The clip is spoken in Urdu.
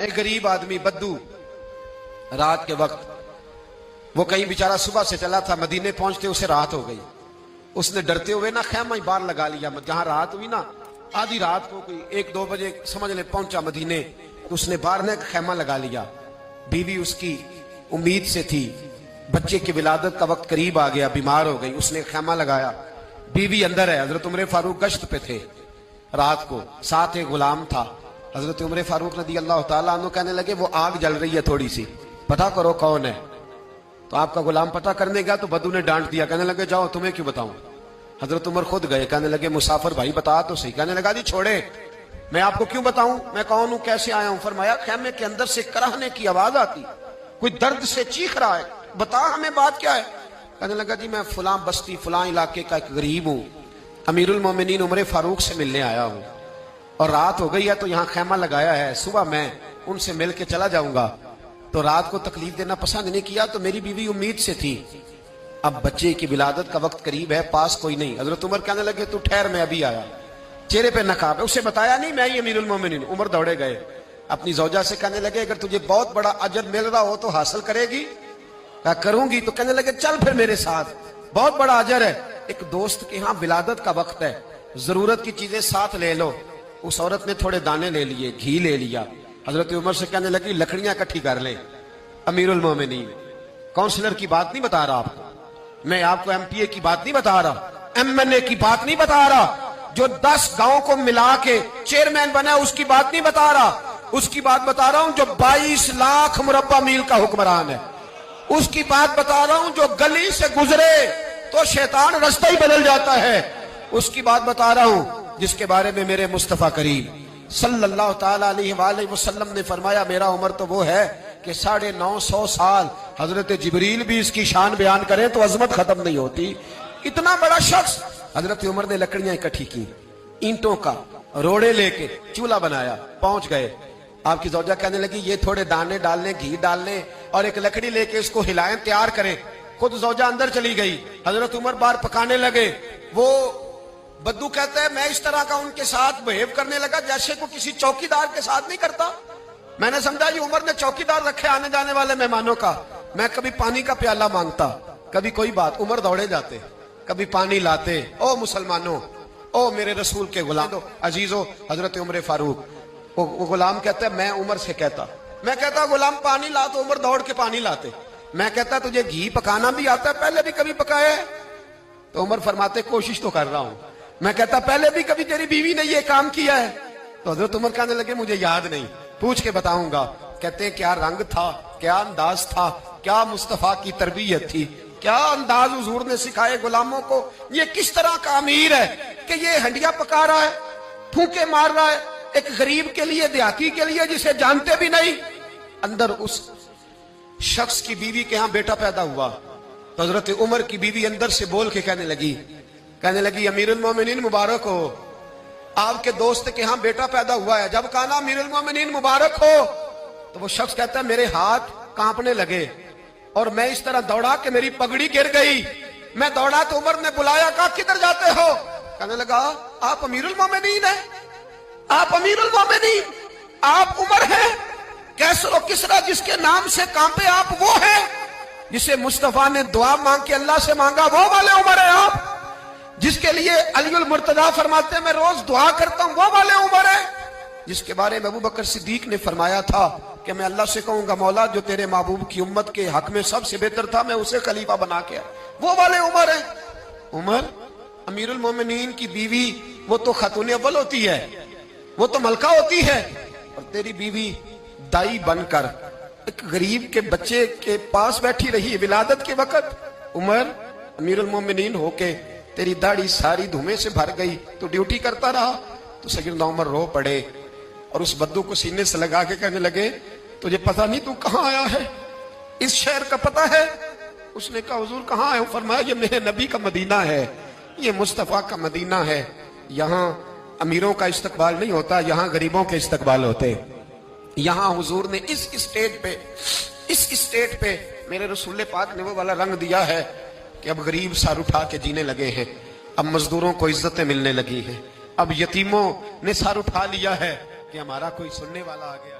ایک غریب آدمی بدو رات کے وقت وہ کہیں بیچارہ صبح سے چلا تھا، مدینے پہنچتے اسے رات ہو گئی. اس نے ڈرتے ہوئے نا خیمہ ہی باہر لگا لیا. جہاں رات ہوئی نا آدھی رات کو کوئی 1-2 بجے سمجھ لے پہنچا مدینے تو اس نے باہر نے ایک خیمہ لگا لیا. بیوی اس کی امید سے تھی، بچے کی ولادت کا وقت قریب آ گیا، بیمار ہو گئی. اس نے خیمہ لگایا، بیوی اندر ہے. حضرت عمر فاروق گشت پہ تھے رات کو، ساتھ ایک غلام تھا. حضرت عمر فاروق رضی اللہ تعالیٰ عنہ کہنے لگے وہ آگ جل رہی ہے تھوڑی سی، پتہ کرو کون ہے. تو آپ کا غلام پتہ کرنے گیا تو بدو نے ڈانٹ دیا، کہنے لگے جاؤ تمہیں کیوں بتاؤں. حضرت عمر خود گئے، کہنے لگے مسافر بھائی بتا تو صحیح. کہنے لگا جی چھوڑے، میں آپ کو کیوں بتاؤں، میں کون ہوں، کیسے آیا ہوں. فرمایا خیمے کے اندر سے کراہنے کی آواز آتی، کوئی درد سے چیخ رہا ہے، بتا ہمیں بات کیا ہے. کہنے لگا جی میں فلاں بستی فلاں علاقے کا ایک غریب ہوں، امیر المومنین عمر فاروق سے ملنے آیا ہوں، اور رات ہو گئی ہے تو یہاں خیمہ لگایا ہے، صبح میں ان سے مل کے چلا جاؤں گا. تو رات کو تکلیف دینا پسند نہیں کیا، تو میری بیوی امید سے تھی، اب بچے کی ولادت کا وقت قریب ہے، پاس کوئی نہیں. حضرت عمر کہنے لگے تو ٹھہر میں ابھی آیا. چہرے پہ نقاب ہے، اسے بتایا نہیں میں ہی امیر المومنین. عمر دوڑے گئے اپنی زوجہ سے، کہنے لگے اگر تجھے بہت بڑا اجر مل رہا ہو تو حاصل کرے گی. کہا کروں گی. تو کہنے لگے چل پھر میرے ساتھ، بہت بڑا اجر ہے. ایک دوست کے ہاں ولادت کا وقت ہے، ضرورت کی چیزیں ساتھ لے لو. اس عورت نے تھوڑے دانے لے لیے، گھی لے لیا. حضرت عمر سے کہنے لگی لکڑیاں اکٹھی کر لیں. امیر المومنین کونسلر کی بات نہیں بتا رہا آپ کو، میں آپ کو ایم پی اے کی بات نہیں بتا رہا، ایم این اے کی بات نہیں بتا رہا، جو 10 گاؤں کو ملا کے چیئرمین بنا اس کی بات نہیں بتا رہا، اس کی بات بتا رہا ہوں جو 22 لاکھ مربع میل کا حکمران ہے. اس کی بات بتا رہا ہوں جو گلی سے گزرے تو شیطان رستہ ہی بدل جاتا ہے. اس کی بات بتا رہا ہوں جس کے بارے میں میرے مصطفیٰ کریم صلی اللہ تعالیٰ علیہ وآلہ وسلم نے فرمایا میرا عمر تو وہ ہے کہ 950 سال حضرت جبریل بھی اس کی شان بیان کریں تو عظمت ختم نہیں ہوتی. اتنا بڑا شخص. حضرت عمر نے لکڑیاں اکٹھی کی، اینٹوں کا روڑے لے کے چولہا بنایا، پہنچ گئے. آپ کی زوجہ کہنے لگی یہ تھوڑے دانے ڈالنے، گھی ڈالنے اور ایک لکڑی لے کے اس کو ہلائیں، تیار کریں. خود زوجہ اندر چلی گئی. حضرت عمر باہر پکانے لگے. وہ بدو کہتا ہے میں اس طرح کا ان کے ساتھ بہیو کرنے لگا جیسے کو کسی چوکیدار کے ساتھ نہیں کرتا. میں نے سمجھا یہ عمر نے چوکیدار رکھے آنے جانے والے مہمانوں کا. میں کبھی پانی کا پیالہ مانگتا، کبھی کوئی بات، عمر دوڑے جاتے، کبھی پانی لاتے. او مسلمانوں، او میرے رسول کے غلام عزیزو، حضرت عمر فاروق. وہ غلام کہتا ہے میں عمر سے کہتا، میں کہتا غلام پانی لا تو عمر دوڑ کے پانی لاتے. میں کہتا تجھے گھی پکانا بھی آتا ہے، پہلے بھی کبھی پکایا ہے؟ تو عمر فرماتے کوشش تو کر رہا ہوں. میں کہتا پہلے بھی کبھی تیری بیوی نے یہ کام کیا ہے؟ تو حضرت عمر کہنے لگے مجھے یاد نہیں، پوچھ کے بتاؤں گا. کہتے ہیں کیا رنگ تھا، کیا انداز تھا، کیا مصطفیٰ کی تربیت تھی، کیا انداز حضور نے سکھائے غلاموں کو. یہ کس طرح کا امیر ہے کہ یہ ہنڈیا پکا رہا ہے، پھونکے مار رہا ہے ایک غریب کے لیے، دیہاتی کے لیے جسے جانتے بھی نہیں. اندر اس شخص کی بیوی کے ہاں بیٹا پیدا ہوا تو حضرت عمر کی بیوی اندر سے بول کے کہنے لگی امیر المومنین مبارک ہو، آپ کے دوست کے ہاں بیٹا پیدا ہوا ہے. جب کہا نا امیر المومنین مبارک ہو تو وہ شخص کہتا ہے میرے ہاتھ کانپنے لگے اور میں اس طرح دوڑا کہ میری پگڑی گر گئی. میں دوڑا تو عمر نے بلایا، کہا کدھر جاتے ہو؟ کہنے لگا آپ امیر المومنین ہیں، آپ امیر المومنین، آپ عمر ہیں. کیسر و کسرا جس کے نام سے کانپے آپ وہ ہیں، جسے مصطفیٰ نے دعا مانگ کے اللہ سے مانگا وہ والے عمر ہیں آپ، جس کے لیے علی المرتضیٰ فرماتے ہیں میں روز دعا کرتا ہوں وہ والے عمر ہیں، جس کے بارے میں ابو بکر صدیق نے فرمایا تھا کہ میں اللہ سے کہوں گا مولا جو تیرے محبوب کی امت کے حق میں سب سے بہتر تھا میں اسے خلیفہ بنا کے وہ والے عمر ہیں. عمر امیر المومنین کی بیوی وہ تو خاتون اول ہوتی ہے، وہ تو ملکہ ہوتی ہے، اور تیری بیوی دائی بن کر ایک غریب کے بچے کے پاس بیٹھی رہی ولادت کے وقت. عمر امیر المومنین ہو کے تیری داڑھی ساری دھومے سے بھر گئی، تو ڈیوٹی کرتا رہا. تو سیدنا عمر رو پڑے اور اس بدو کو سینے سے لگا کے کہنے لگے تجھے پتہ نہیں تو کہاں آیا ہے، اس شہر کا پتہ ہے؟ اس نے کہا حضور کہاں ہے؟ فرمایا یہ میرے نبی کا مدینہ ہے، یہ مصطفیٰ کا مدینہ ہے، یہاں امیروں کا استقبال نہیں ہوتا، یہاں غریبوں کے استقبال ہوتے. یہاں حضور نے اس اسٹیٹ پہ میرے رسول پاک نے وہ والا رنگ دیا ہے کہ اب غریب سر اٹھا کے جینے لگے ہیں، اب مزدوروں کو عزتیں ملنے لگی ہیں، اب یتیموں نے سر اٹھا لیا ہے کہ ہمارا کوئی سننے والا آ گیا.